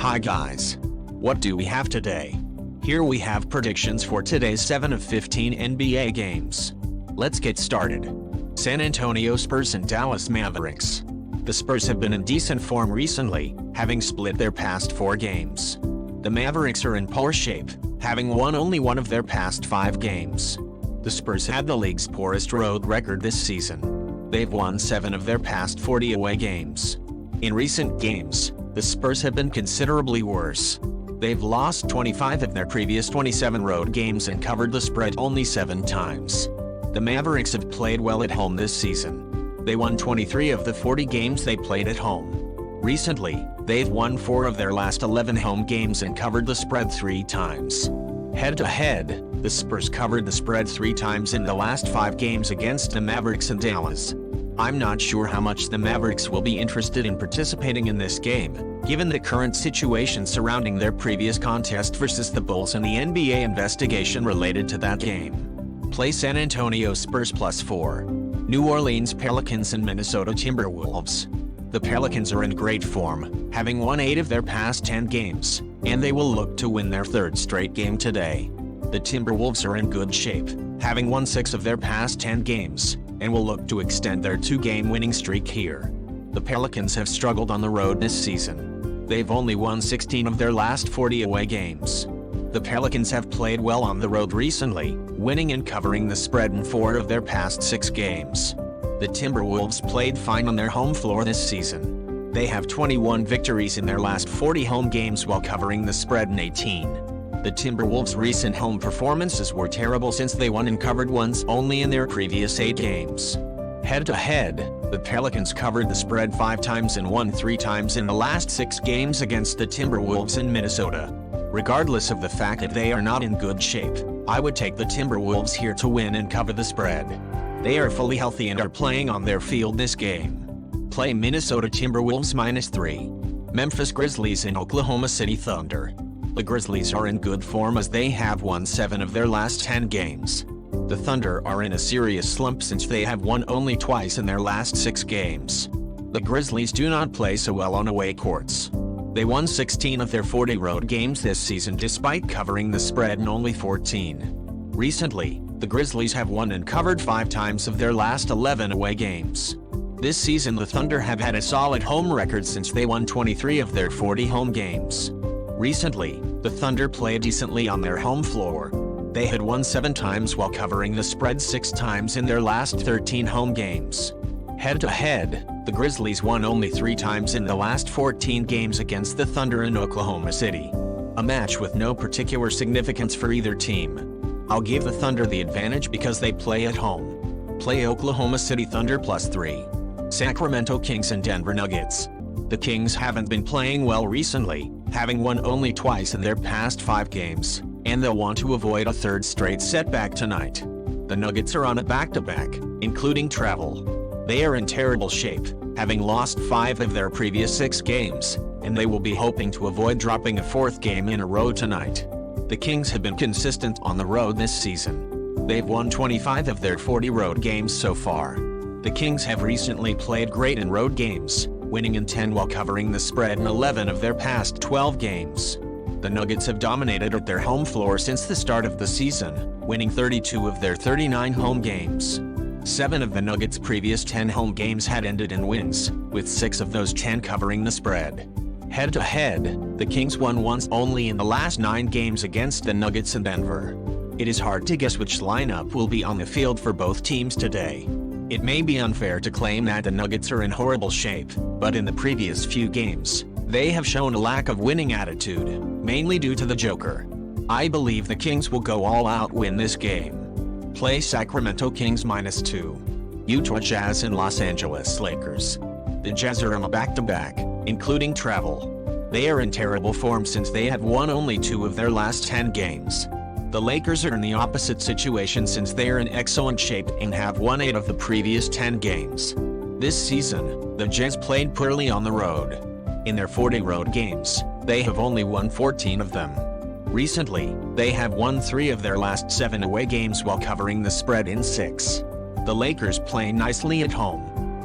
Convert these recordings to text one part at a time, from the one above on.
Hi guys. What do we have today? Here we have predictions for today's 7 of 15 NBA games. Let's get started. San Antonio Spurs and Dallas Mavericks. The Spurs have been in decent form recently, having split their past 4 games. The Mavericks are in poor shape, having won only one of their past 5 games. The Spurs had the league's poorest road record this season. They've won 7 of their past 40 away games. In recent games, the Spurs have been considerably worse. They've lost 25 of their previous 27 road games and covered the spread only 7 times. The Mavericks have played well at home this season. They won 23 of the 40 games they played at home. Recently, they've won 4 of their last 11 home games and covered the spread 3 times. Head-to-head, the Spurs covered the spread 3 times in the last 5 games against the Mavericks and Dallas. I'm not sure how much the Mavericks will be interested in participating in this game, given the current situation surrounding their previous contest versus the Bulls and the NBA investigation related to that game. Play San Antonio Spurs +4. New Orleans Pelicans and Minnesota Timberwolves. The Pelicans are in great form, having won 8 of their past 10 games, and they will look to win their 3rd straight game today. The Timberwolves are in good shape, having won 6 of their past 10 games, and will look to extend their 2-game winning streak here. The Pelicans have struggled on the road this season. They've only won 16 of their last 40 away games. The Pelicans have played well on the road recently, winning and covering the spread in 4 of their past 6 games. The Timberwolves played fine on their home floor this season. They have 21 victories in their last 40 home games while covering the spread in 18. The Timberwolves' recent home performances were terrible since they won and covered once only in their previous 8 games. Head-to-head, the Pelicans covered the spread 5 times and won 3 times in the last 6 games against the Timberwolves in Minnesota. Regardless of the fact that they are not in good shape, I would take the Timberwolves here to win and cover the spread. They are fully healthy and are playing on their field this game. Play Minnesota Timberwolves -3. Memphis Grizzlies and Oklahoma City Thunder. The Grizzlies are in good form as they have won 7 of their last 10 games. The Thunder are in a serious slump since they have won only twice in their last 6 games. The Grizzlies do not play so well on away courts. They won 16 of their 40 road games this season despite covering the spread in only 14. Recently, the Grizzlies have won and covered 5 times of their last 11 away games. This season the Thunder have had a solid home record since they won 23 of their 40 home games. Recently, the Thunder played decently on their home floor. They had won 7 times while covering the spread 6 times in their last 13 home games. Head-to-head, the Grizzlies won only 3 times in the last 14 games against the Thunder in Oklahoma City. A match with no particular significance for either team. I'll give the Thunder the advantage because they play at home. Play Oklahoma City Thunder +3. Sacramento Kings and Denver Nuggets. The Kings haven't been playing well recently, having won only twice in their past 5 games, and they'll want to avoid a 3rd straight setback tonight. The Nuggets are on a back-to-back, including travel. They are in terrible shape, having lost 5 of their previous 6 games, and they will be hoping to avoid dropping a 4th game in a row tonight. The Kings have been consistent on the road this season. They've won 25 of their 40 road games so far. The Kings have recently played great in road games, winning in 10 while covering the spread in 11 of their past 12 games. The Nuggets have dominated at their home floor since the start of the season, winning 32 of their 39 home games. 7 of the Nuggets' previous 10 home games had ended in wins, with 6 of those 10 covering the spread. Head-to-head, the Kings won once only in the last 9 games against the Nuggets in Denver. It is hard to guess which lineup will be on the field for both teams today. It may be unfair to claim that the Nuggets are in horrible shape, but in the previous few games, they have shown a lack of winning attitude, mainly due to the Joker. I believe the Kings will go all-out win this game. Play Sacramento Kings -2. Utah Jazz and Los Angeles Lakers. The Jazz are on a back-to-back, including travel. They are in terrible form since they have won only 2 of their last 10 games. The Lakers are in the opposite situation since they are in excellent shape and have won 8 of the previous 10 games. This season, the Jazz played poorly on the road. In their 40 road games, they have only won 14 of them. Recently, they have won 3 of their last 7 away games while covering the spread in 6. The Lakers play nicely at home.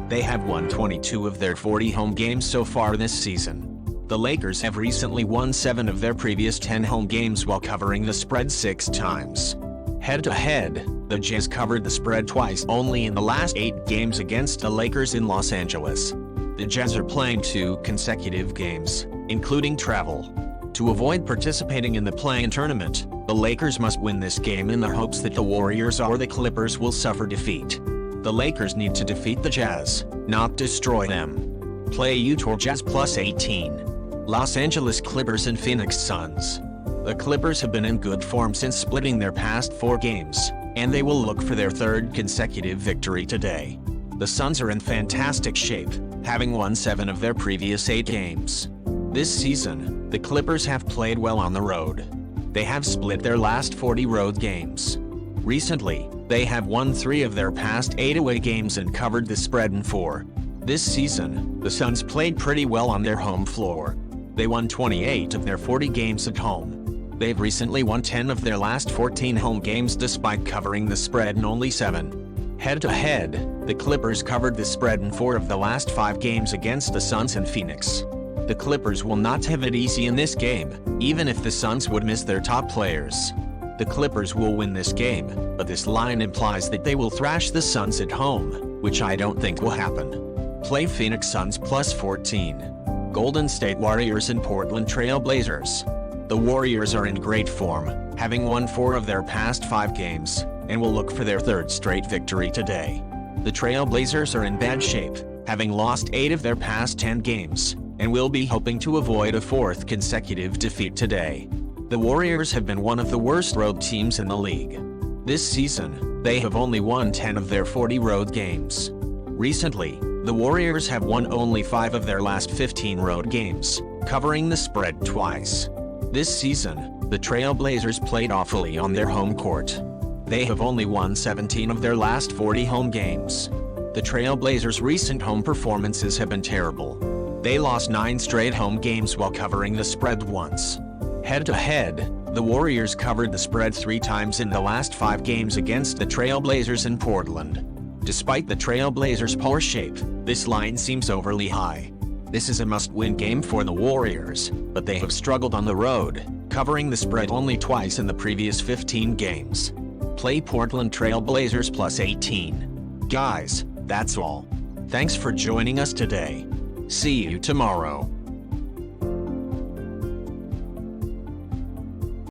They have won 22 of their 40 home games so far this season. The Lakers have recently won 7 of their previous 10 home games while covering the spread 6 times. Head-to-head, the Jazz covered the spread twice only in the last 8 games against the Lakers in Los Angeles. The Jazz are playing 2 consecutive games, including travel. To avoid participating in the play-in tournament, the Lakers must win this game in the hopes that the Warriors or the Clippers will suffer defeat. The Lakers need to defeat the Jazz, not destroy them. Play Utah Jazz plus 18. Los Angeles Clippers and Phoenix Suns. The Clippers have been in good form since splitting their past 4 games, and they will look for their 3rd consecutive victory today. The Suns are in fantastic shape, having won 7 of their previous 8 games. This season, the Clippers have played well on the road. They have split their last 40 road games. Recently, they have won 3 of their past 8 away games and covered the spread in 4. This season, the Suns played pretty well on their home floor. They won 28 of their 40 games at home. They've recently won 10 of their last 14 home games despite covering the spread in only 7. Head-to-head, the Clippers covered the spread in 4 of the last 5 games against the Suns and Phoenix. The Clippers will not have it easy in this game, even if the Suns would miss their top players. The Clippers will win this game, but this line implies that they will thrash the Suns at home, which I don't think will happen. Play Phoenix Suns plus 14. Golden State Warriors and Portland Trailblazers. The Warriors are in great form, having won 4 of their past 5 games, and will look for their 3rd straight victory today. The Trailblazers are in bad shape, having lost 8 of their past 10 games, and will be hoping to avoid a 4th consecutive defeat today. The Warriors have been one of the worst road teams in the league. This season, they have only won 10 of their 40 road games. Recently, the Warriors have won only 5 of their last 15 road games, covering the spread twice. This season, the Trailblazers played awfully on their home court. They have only won 17 of their last 40 home games. The Trailblazers' recent home performances have been terrible. They lost 9 straight home games while covering the spread once. Head-to-head, the Warriors covered the spread 3 times in the last 5 games against the Trailblazers in Portland. Despite the Trailblazers' poor shape, this line seems overly high. This is a must-win game for the Warriors, but they have struggled on the road, covering the spread only twice in the previous 15 games. Play Portland Trailblazers plus 18. Guys, that's all. Thanks for joining us today. See you tomorrow.